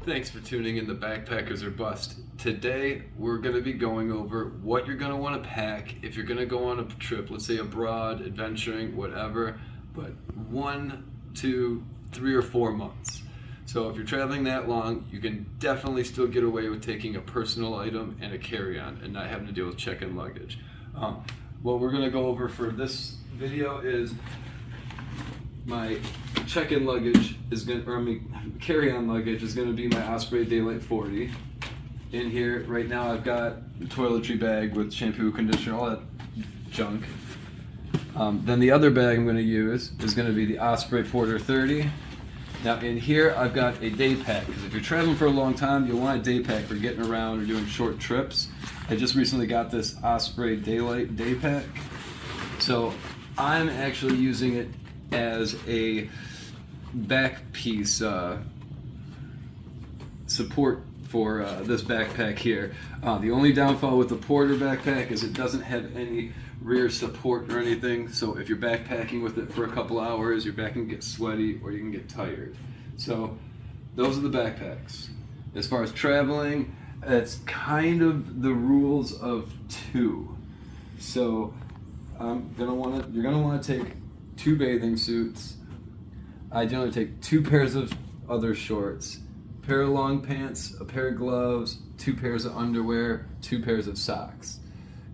Thanks for tuning in to Backpackers or Bust. Today we're going to be going over what you're going to want to pack if you're going to go on a trip, let's say abroad, adventuring, whatever, but 1, 2, 3, or 4 months. So if you're traveling that long, you can definitely still get away with taking a personal item and a carry-on and not having to deal with check-in luggage. What we're going to go over for this video is my check-in luggage is going to, or my carry-on luggage is going to be my Osprey Daylite 40. In here right now I've got the toiletry bag with shampoo, conditioner, all that junk. Then the other bag I'm going to use is going to be the Osprey Porter 30. Now in here I've got a day pack, because if you're traveling for a long time you'll want a day pack for getting around or doing short trips. I just recently got this Osprey Daylite day pack, so I'm actually using it as a back piece support for this backpack here. The only downfall with the Porter backpack is it doesn't have any rear support or anything, so if you're backpacking with it for a couple hours, your back can get sweaty or you can get tired. So those are the backpacks. As far as traveling, it's kind of the rules of 2. So you're gonna want to take 2 bathing suits. I generally take 2 pairs of other shorts, a pair of long pants, a pair of gloves, 2 pairs of underwear, 2 pairs of socks.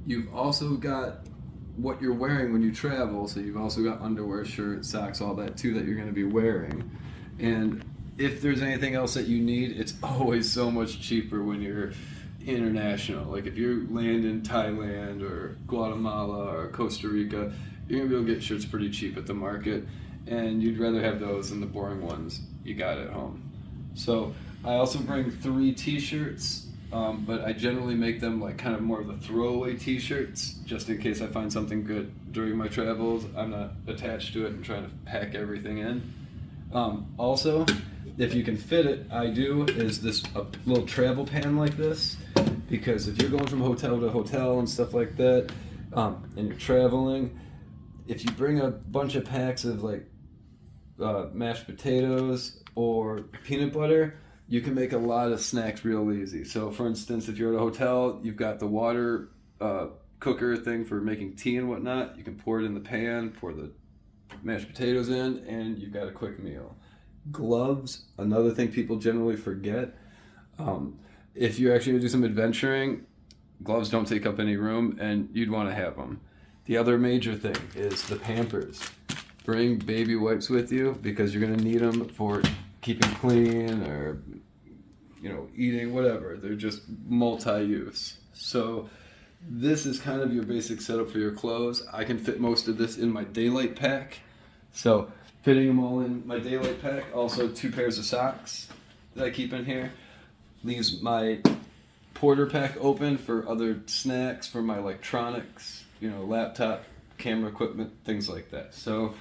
You've also got what you're wearing when you travel, so you've also got underwear, shirts, socks, all that too that you're going to be wearing. And if there's anything else that you need, it's always so much cheaper when you're international. Like if you land in Thailand or Guatemala or Costa Rica, you're going to be able to get shirts pretty cheap at the market, and you'd rather have those than the boring ones you got at home. So I also bring 3 t-shirts, but I generally make them like kind of more of the throwaway t-shirts, just in case I find something good during my travels. I'm not attached to it and trying to pack everything in. Also, if you can fit it, I do, is this a little travel pan like this, because if you're going from hotel to hotel and stuff like that, and you're traveling, if you bring a bunch of packs of like mashed potatoes or peanut butter, you can make a lot of snacks real easy. So for instance, if you're at a hotel, you've got the water cooker thing for making tea and whatnot. You can pour it in the pan, pour the mashed potatoes in, and you've got a quick meal. Gloves, another thing people generally forget. If you're actually going to do some adventuring, gloves don't take up any room, and you'd want to have them. The other major thing is the Pampers. Bring baby wipes with you, because you're going to need them for keeping clean or, eating, whatever. They're just multi-use. So this is kind of your basic setup for your clothes. I can fit most of this in my Daylite pack. So fitting them all in my Daylite pack. Also 2 pairs of socks that I keep in here. Leaves my Porter pack open for other snacks, for my electronics, laptop, camera equipment, things like that. So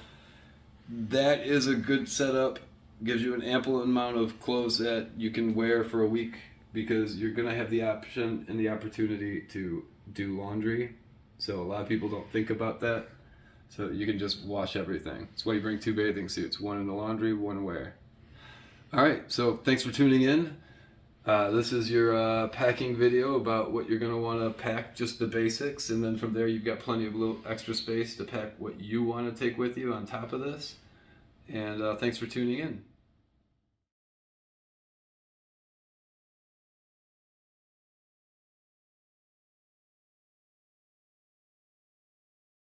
that is a good setup. Gives you an ample amount of clothes that you can wear for a week, because you're going to have the option and the opportunity to do laundry. So a lot of people don't think about that. So you can just wash everything. That's why you bring 2 bathing suits, 1 in the laundry, 1 wear. All right, so thanks for tuning in. This is your packing video about what you're going to want to pack, just the basics, and then from there you've got plenty of little extra space to pack what you want to take with you on top of this. And thanks for tuning in.